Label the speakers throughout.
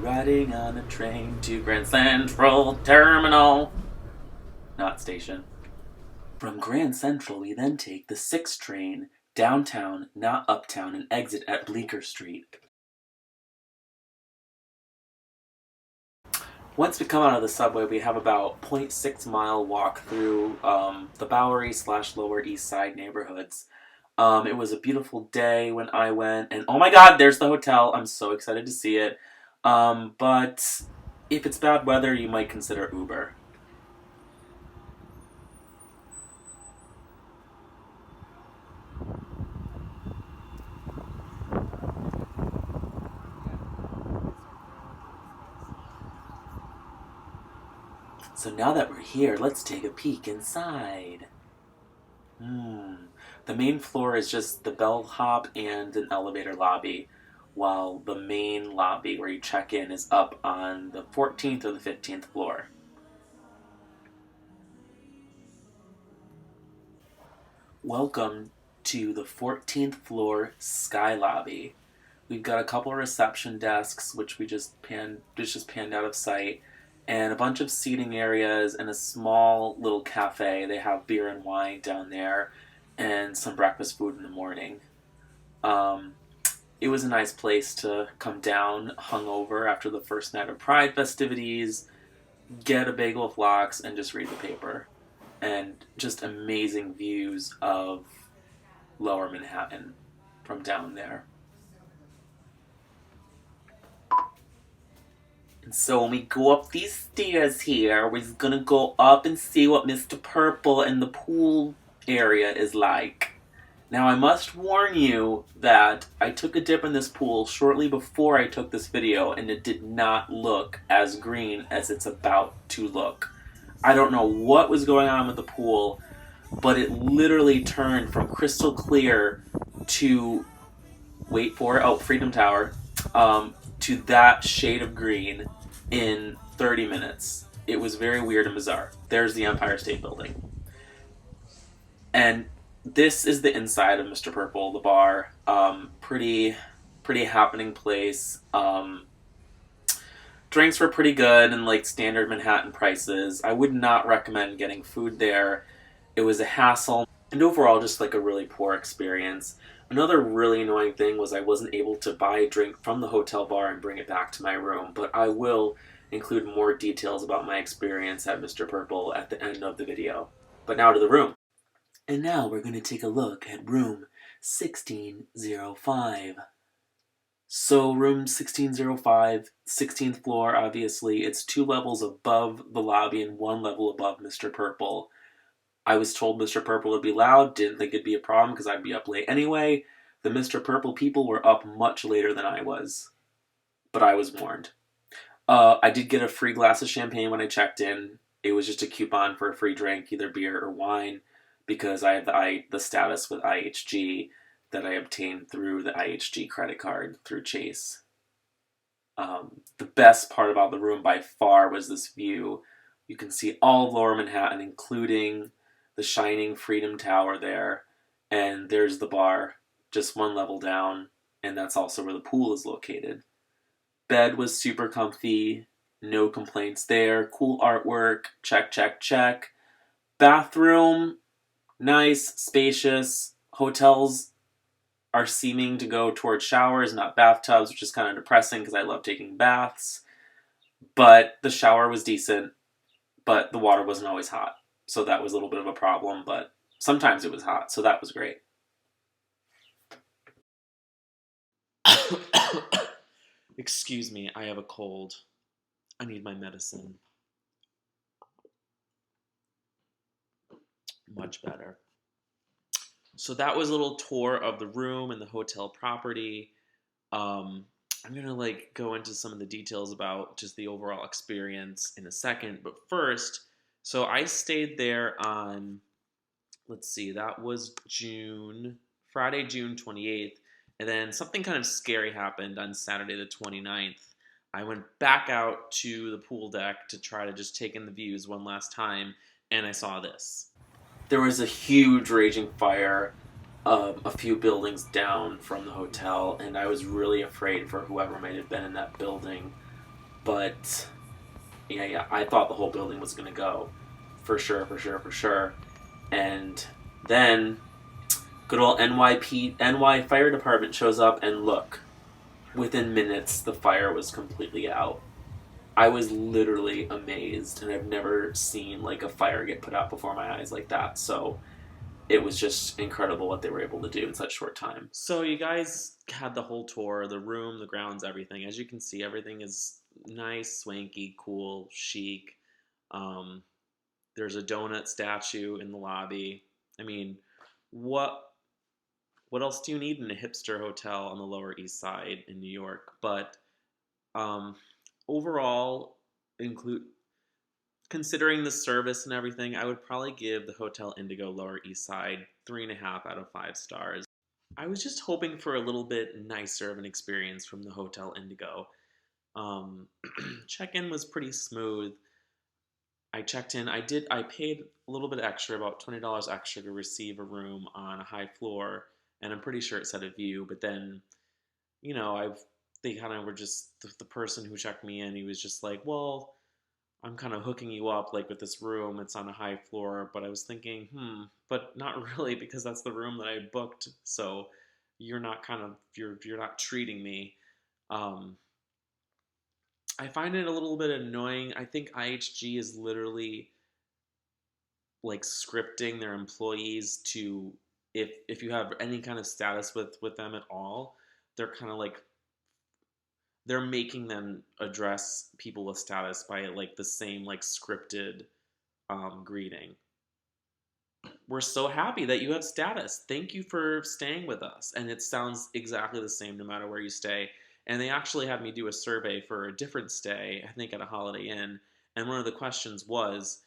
Speaker 1: Riding on a train to Grand Central Terminal. Not station. From Grand Central, we then take the 6 train downtown, not uptown, and exit at Bleecker Street. Once we come out of the subway, we have about 0.6 mile walk through the Bowery / Lower East Side neighborhoods. It was a beautiful day when I went, and oh my god, there's the hotel. I'm so excited to see it. But if it's bad weather, you might consider Uber. So now that we're here, let's take a peek inside. The main floor is just the bellhop and an elevator lobby, while the main lobby where you check in is up on the 14th or the 15th floor. Welcome to the 14th floor Sky Lobby. We've got a couple of reception desks, which we just panned out of sight, and a bunch of seating areas and a small little cafe. They have beer and wine down there, and some breakfast food in the morning. It was a nice place to come down hungover after the first night of Pride festivities, get a bagel with lox, and just read the paper. And just amazing views of Lower Manhattan from down there. And so when we go up these stairs here, we're gonna go up and see what Mr. Purple and the pool area is like. Now I must warn you that I took a dip in this pool shortly before I took this video, and it did not look as green as it's about to look. I don't know what was going on with the pool, but it literally turned from crystal clear to, wait for it, Freedom Tower, to that shade of green in 30 minutes. It was very weird and bizarre. There's the Empire State Building. And this is the inside of Mr. Purple, the bar. Pretty happening place. Drinks were pretty good and like standard Manhattan prices. I would not recommend getting food there. It was a hassle, and overall just like a really poor experience. Another really annoying thing was I wasn't able to buy a drink from the hotel bar and bring it back to my room, but I will include more details about my experience at Mr. Purple at the end of the video. But now to the room. And now we're going to take a look at room 1605. So room 1605, 16th floor, obviously, it's 2 levels above the lobby and 1 level above Mr. Purple. I was told Mr. Purple would be loud, didn't think it'd be a problem because I'd be up late anyway. The Mr. Purple people were up much later than I was, but I was warned. I did get a free glass of champagne when I checked in. It was just a coupon for a free drink, either beer or wine, because I had the status with IHG that I obtained through the IHG credit card through Chase. The best part about the room by far was this view. You can see all of Lower Manhattan, including the shining Freedom Tower there, and there's the bar just 1 level down, and that's also where the pool is located. Bed was super comfy, no complaints there. Cool artwork, check, check, check. Bathroom, nice, spacious. Hotels are seeming to go towards showers, not bathtubs, which is kind of depressing because I love taking baths. But the shower was decent, but the water wasn't always hot. So that was a little bit of a problem, but sometimes it was hot, so that was great. Excuse me, I have a cold. I need my medicine. Much better. So that was a little tour of the room and the hotel property. I'm gonna go into some of the details about just the overall experience in a second, but first, so I stayed there on, that was Friday, June 28th, and then something kind of scary happened on Saturday the 29th. I went back out to the pool deck to try to just take in the views one last time, and I saw this. There was a huge raging fire a few buildings down from the hotel, and I was really afraid for whoever might have been in that building. But yeah, I thought the whole building was gonna go, for sure, for sure, for sure. And then good old NY Fire Department shows up, and look, within minutes the fire was completely out. I was literally amazed, and I've never seen like a fire get put out before my eyes like that. So it was just incredible what they were able to do in such short time. So you guys had the whole tour, the room, the grounds, everything. As you can see, everything is nice, swanky, cool, chic. Um, there's a donut statue in the lobby. I mean, what what else do you need in a hipster hotel on the Lower East Side in New York? But um, overall, include considering the service and everything, I would probably give the Hotel Indigo Lower East Side 3.5 out of 5 stars. I was just hoping for a little bit nicer of an experience from the Hotel Indigo. Um, check-in was pretty smooth. I checked in. I paid a little bit extra, about $20 extra to receive a room on a high floor, and I'm pretty sure it said a view. But then, I've they kind of were just the person who checked me in. He was just like, well, I'm kind of hooking you up like with this room. It's on a high floor, but I was thinking, but not really because that's the room that I booked. So you're not treating me. Um, I find it a little bit annoying. I think IHG is literally like scripting their employees to if you have any kind of status with them at all, they're kind of like they're making them address people with status by like the same like scripted greeting. We're so happy that you have status. Thank you for staying with us. And it sounds exactly the same no matter where you stay. And they actually had me do a survey for a different stay, I think at a Holiday Inn. And one of the questions was,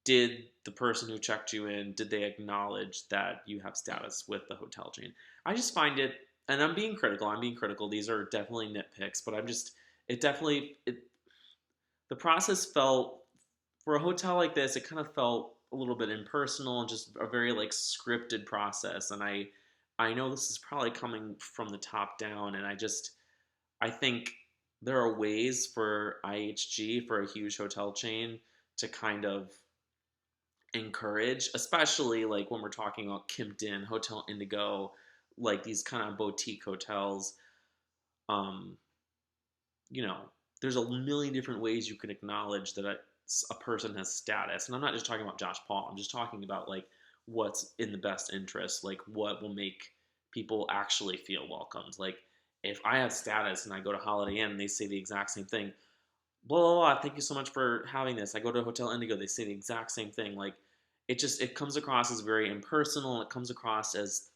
Speaker 1: did the person who checked you in, did they acknowledge that you have status with the hotel chain? I just find it, and I'm being critical. These are definitely nitpicks, but the process felt, for a hotel like this, it kind of felt a little bit impersonal and just a very like scripted process. And I know this is probably coming from the top down, and I think there are ways for IHG, for a huge hotel chain, to kind of encourage, especially like when we're talking about Kimpton, Hotel Indigo, like these kind of boutique hotels. Um, you know, there's a million different ways you can acknowledge that a person has status. And I'm not just talking about Josh Paul. I'm just talking about like what's in the best interest, like what will make people actually feel welcomed. Like if I have status and I go to Holiday Inn and they say the exact same thing, blah blah blah, thank you so much for having this. I go to Hotel Indigo, they say the exact same thing. Like it comes across as very impersonal, and it comes across as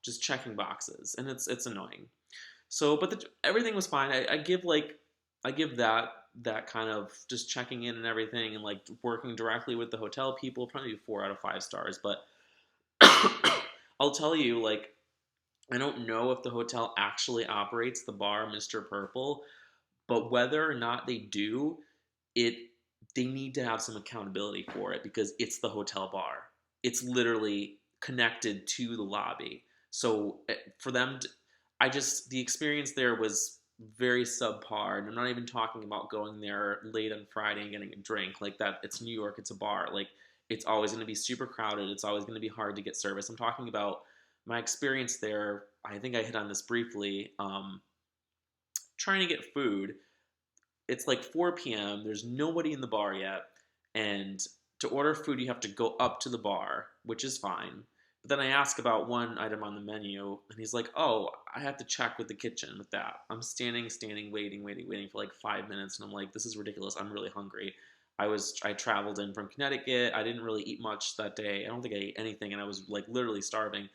Speaker 1: just checking boxes, and it's annoying. So, but everything was fine. I give that kind of just checking in and everything, and like working directly with the hotel people, probably 4 out of 5 stars. But I'll tell you, like, I don't know if the hotel actually operates the bar, Mr. Purple, but whether or not they do, it they need to have some accountability for it because it's the hotel bar. It's literally connected to the lobby. So for them, the experience there was very subpar. And I'm not even talking about going there late on Friday and getting a drink like that. It's New York. It's a bar. Like it's always going to be super crowded. It's always going to be hard to get service. I'm talking about my experience there. I think I hit on this briefly. Trying to get food, it's like 4 p.m. There's nobody in the bar yet, and to order food you have to go up to the bar, which is fine. But then I ask about one item on the menu, and he's like, "Oh, I have to check with the kitchen with that." I'm standing, waiting for like 5 minutes, and I'm like, "This is ridiculous. I'm really hungry." I traveled in from Connecticut. I didn't really eat much that day. I don't think I ate anything, and I was like literally starving.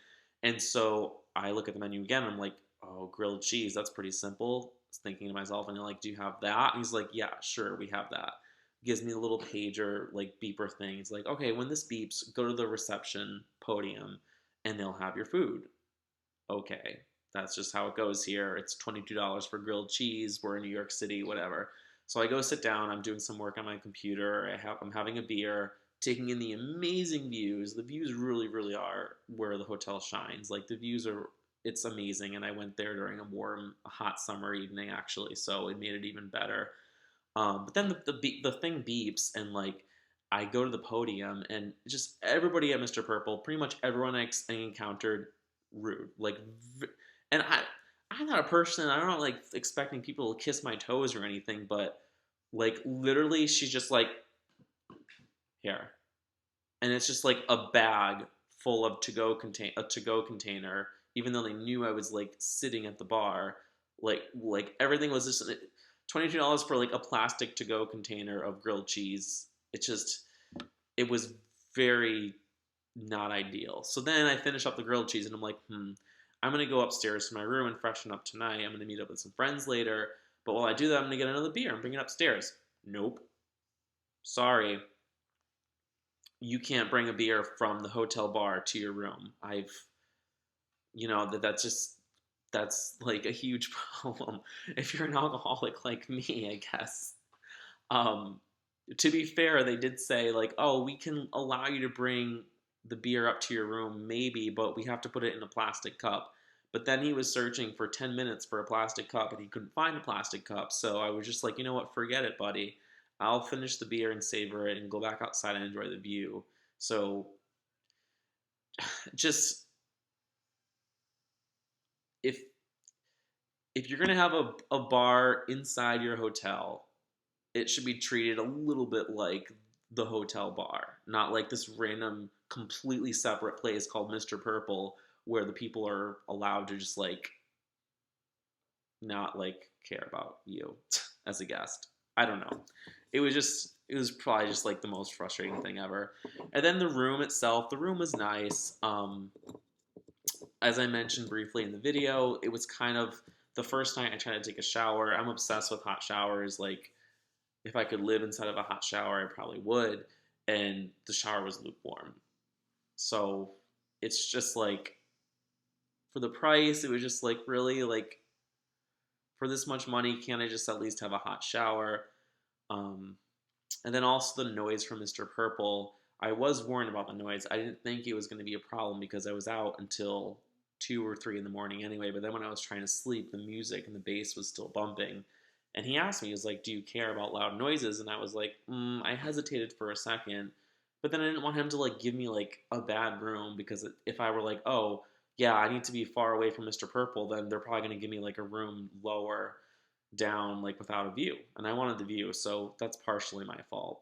Speaker 1: And so I look at the menu again. And I'm like, "Oh, grilled cheese. That's pretty simple." I was thinking to myself, and I'm like, "Do you have that?" And he's like, "Yeah, sure, we have that." Gives me a little pager, like beeper thing. He's like, "Okay, when this beeps, go to the reception podium, and they'll have your food." Okay, that's just how it goes here. It's $22 for grilled cheese. We're in New York City, whatever. So I go sit down. I'm doing some work on my computer. I'm having a beer.
Speaker 2: taking in the amazing views. The views really, really are where the hotel shines. Like the views are, it's amazing. And I went there during a warm, hot summer evening actually, so it made it even better. But then the thing beeps, and like I go to the podium, and just everybody at Mr. Purple, pretty much everyone I encountered, rude. And I'm not a person. I'm not like expecting people to kiss my toes or anything, but like literally, she's just like here, and it's just like a bag full of to go container. Even though they knew I was like sitting at the bar, like everything was just $22 for like a plastic to go container of grilled cheese. It was very not ideal. So then I finish up the grilled cheese and I'm like, I'm gonna go upstairs to my room and freshen up tonight. I'm gonna meet up with some friends later. But while I do that, I'm gonna get another beer and bring it upstairs. Nope. Sorry. You can't bring a beer from the hotel bar to your room. That's like a huge problem if you're an alcoholic like me, I guess. Um, to be fair, they did say like, "Oh, we can allow you to bring the beer up to your room, maybe, but we have to put it in a plastic cup." But then he was searching for 10 minutes for a plastic cup, and he couldn't find a plastic cup. So I was just like, you know what? Forget it, buddy. I'll finish the beer and savor it, and go back outside and enjoy the view. So just if if you're gonna have a bar inside your hotel, it should be treated a little bit like the hotel bar, not like this random, completely separate place called Mr. Purple where the people are allowed to just like not like care about you as a guest. I don't know. It was probably just like the most frustrating thing ever. And then the room itself, the room was nice. As I mentioned briefly in the video, it was kind of the first night I tried to take a shower. I'm obsessed with hot showers. Like if I could live inside of a hot shower, I probably would. And the shower was lukewarm. So it's just like for the price, it was just like really like for this much money, can't I just at least have a hot shower? Um, and then also the noise from Mr. Purple. I was warned about the noise. I didn't think it was going to be a problem because I was out until 2 or 3 in the morning anyway. But then when I was trying to sleep, the music and the bass was still bumping. And he asked me, he was like, "Do you care about loud noises?" And I was like, I hesitated for a second. But then I didn't want him to like give me like a bad room because if I were like, oh, yeah, I need to be far away from Mr. Purple, then they're probably going to give me like a room lower down, like without a view. And I wanted the view, so that's partially my fault.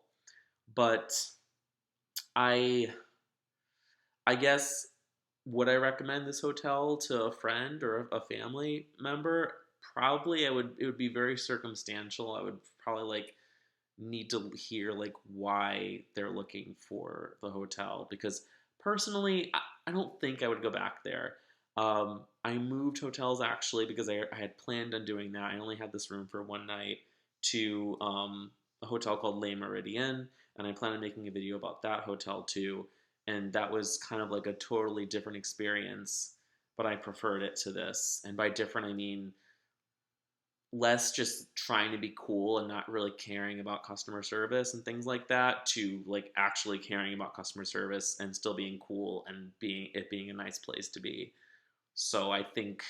Speaker 2: But I I guess would I recommend this hotel to a friend or a family member? Probably I would it would be very circumstantial. I would probably like need to hear like why they're looking for the hotel because personally I don't think I would go back there. I moved hotels actually because I had planned on doing that. I only had this room for one night to a hotel called Le Meridien, and I plan on making a video about that hotel too. And that was kind of like a totally different experience, but I preferred it to this. And by different, I mean less just trying to be cool and not really caring about customer service and things like that to like actually caring about customer service and still being cool and being a nice place to be. So I think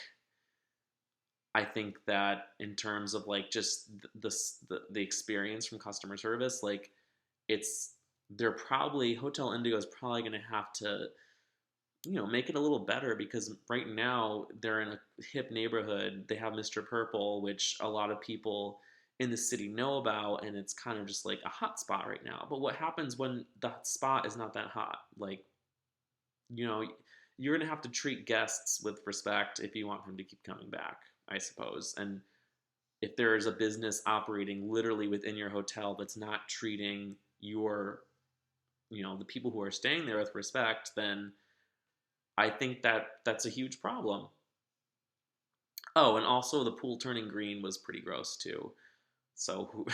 Speaker 2: that in terms of like just the experience from customer service, like it's they're probably Hotel Indigo is probably going to have to make it a little better because right now they're in a hip neighborhood. They have Mr. Purple, which a lot of people in the city know about, and it's kind of just like a hot spot right now. But what happens when the spot is not that hot? Like, you know, you're gonna have to treat guests with respect if you want them to keep coming back, I suppose. And if there is a business operating literally within your hotel that's not treating the people who are staying there with respect, then I think that that's a huge problem. Oh, and also the pool turning green was pretty gross too. So,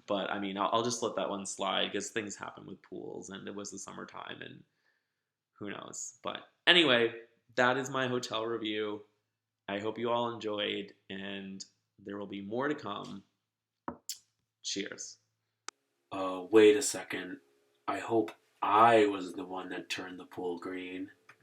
Speaker 2: but I mean, I'll just let that one slide because things happen with pools, and it was the summertime, and who knows. But anyway, that is my hotel review. I hope you all enjoyed, and there will be more to come. Cheers.
Speaker 1: Wait a second. I hope I was the one that turned the pool green.